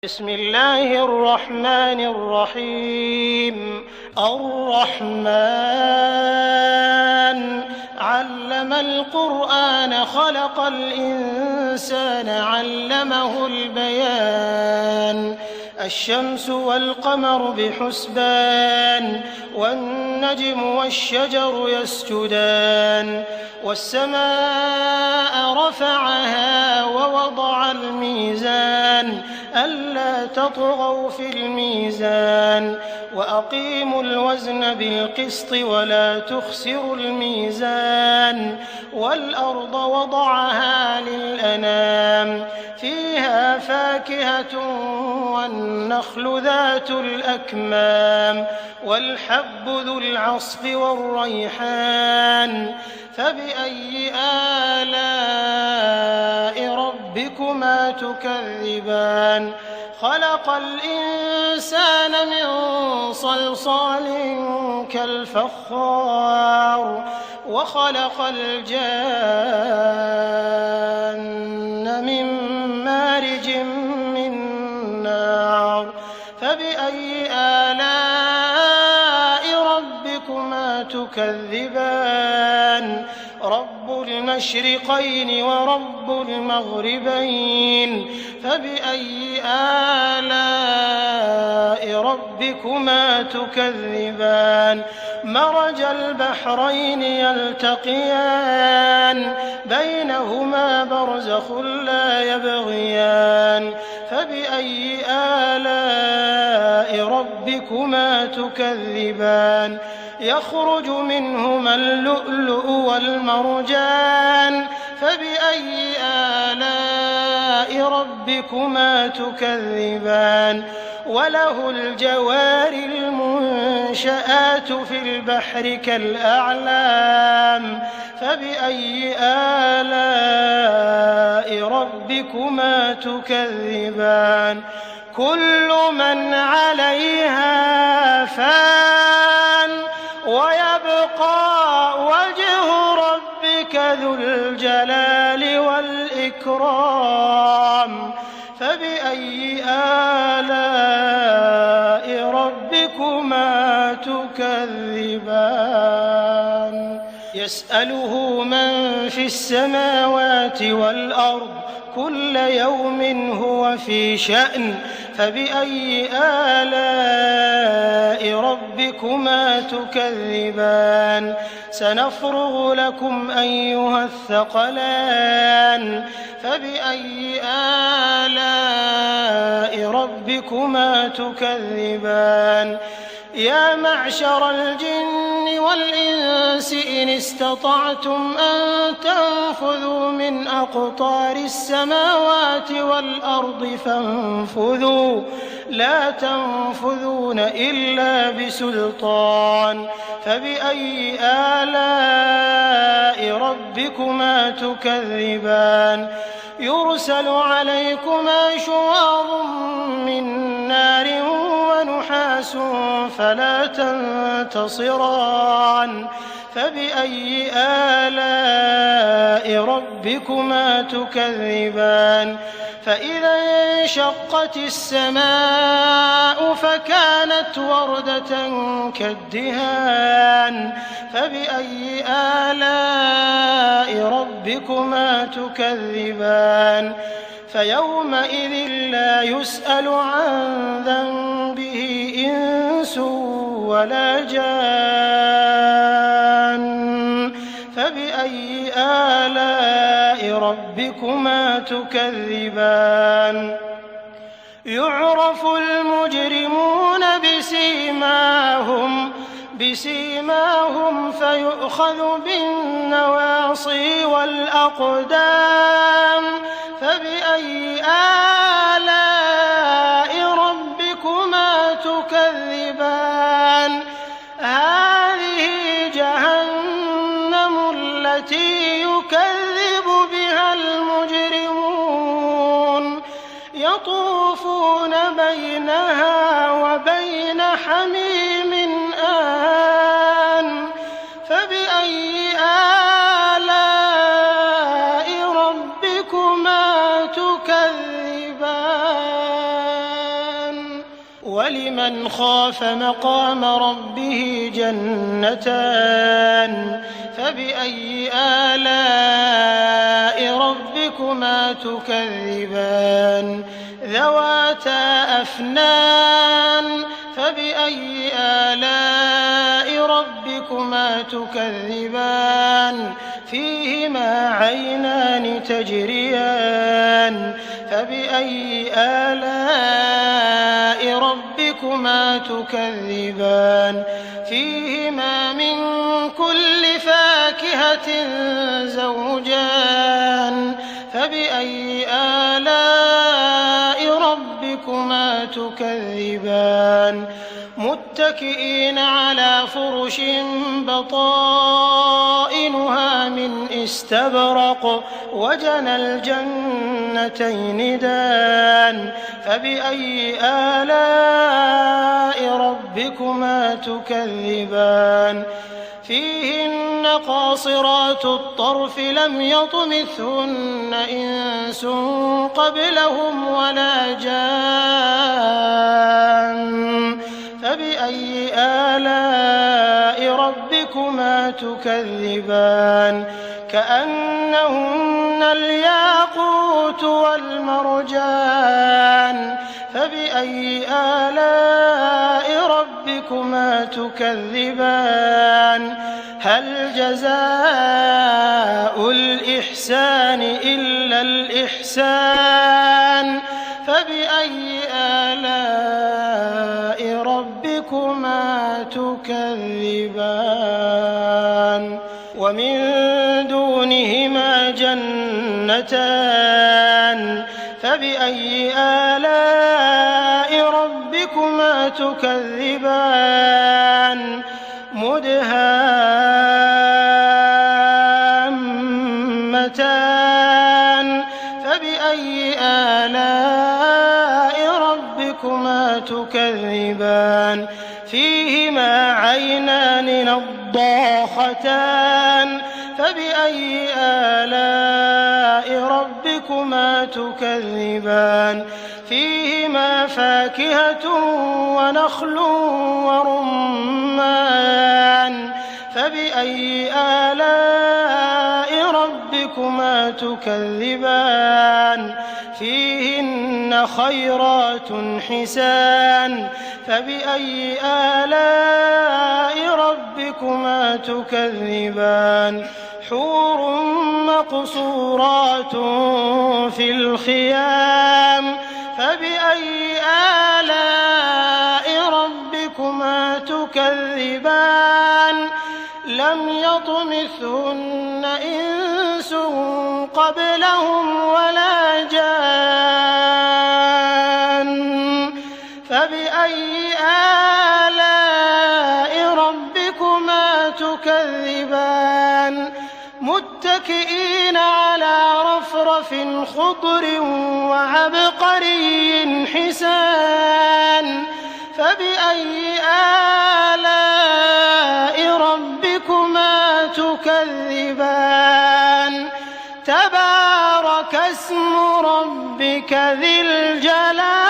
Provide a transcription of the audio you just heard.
بسم الله الرحمن الرحيم. الرحمن علم القرآن خلق الإنسان علمه البيان. الشمس والقمر بحسبان والنجم والشجر يسجدان والسماء رفعها ووضع الميزان ألا تطغوا في الميزان وأقيموا الوزن بالقسط ولا تخسروا الميزان والأرض وضعها للأنام فيها فاكهة والنخل ذات الأكمام والحب ذو العصف والريحان فبأي آلاء ربكما تكذبان. خلق الإنسان من صلصال كالفخار وخلق الجان من مارج من نار فبأي آلاء ربكما تكذبان. رب المشرقين ورب المغربين فبأي آلاء ربكما تكذبان. مرج البحرين يلتقيان بينهما برزخ لا يبغيان فبأي آلاء ربكما تكذبان. يخرج منهما اللؤلؤ والمرجان فبأي آلاء ربكما تكذبان. وله الجوار المنشآت في البحر كالأعلام فبأي آلاء ربكما تكذبان. كل من عليها فان ويبقى وجه ربك ذو الجلال والإكرام فبأي آلاء ربكما تكذبان. يسأله من في السماوات والأرض كل يوم هو في شأن فبأي آلاء ربكما تكذبان. سنفرغ لكم أيها الثقلان فبأي آلاء ربكما تكذبان. يا معشر الجن والإنس إن استطعتم أن تنفذوا من أقطار السماوات والأرض فانفذوا لا تنفذون إلا بسلطان فبأي آلاء ربكما تكذبان. يرسل عليكما شواظ من نار ونحاس فلا تنتصران فبأي آلاء ربكما تكذبان. فإذا انشقت السماء فكانت وردة كالدهان فبأي آلاء ربكما تكذبان. فيومئذ لا يسأل عن ذنبه إنس ولا جان فبأي آلاء ربكما تكذبان. يعرف المجرمون بسيماهم فيؤخذ بالنواصي والأقدام فبأي آلاء ربكما تكذبان. هذه جهنم التي يكذب بها المجرمون يطوفون بينها وبين حميم آن فبأي آلاء ربكما تكذبان. ولمن خاف مقام ربه جنتان فبأي آلاء ربكما تكذبان ذواتا أفنان فبأي آلاء ربكما تكذبان فيهما عينان تجريان فبأي آلاء ربكما تكذبان فيهما من كل فاكهة زوجان فبأي آلاء ربكما تكذبان متكئين على فرش بطائنها من استبرق وجنى الجنتين دان فبأي آلاء ربكما تكذبان فيهن قاصرات الطرف لم يطمثهن إنس قبلهم ولا جان فبأي آلاء ربكما تكذبان كأنهن الياقوت والمرجان فبأي آلاء ربكما تكذبان هل جزاء الإحسان إلا الإحسان فبأي آلاء ربكما تكذبان ومن دونهما جنتان فبأي آلاء ربكما تكذبان مدهامتان فبأي آلاء ربكما تكذبان فيهما عينان نضاختان فبأي آلاء ربكما تكذبان فيهما فاكهة ونخل ورمان فبأي آلاء ربكما تكذبان فيهن خيرات حسان فبأي آلاء ربكما تكذبان حور مقصورات في الخيام فبأي آلاء ربكما تكذبان لم يطمثهن إنس قبلهم ولا جان فبأي آلاء ربكما تكذبان متكئين على رفرف خضر وعبقري حسان فبأي آلاء ربكما تكذبان تبارك اسم ربك ذي الجلال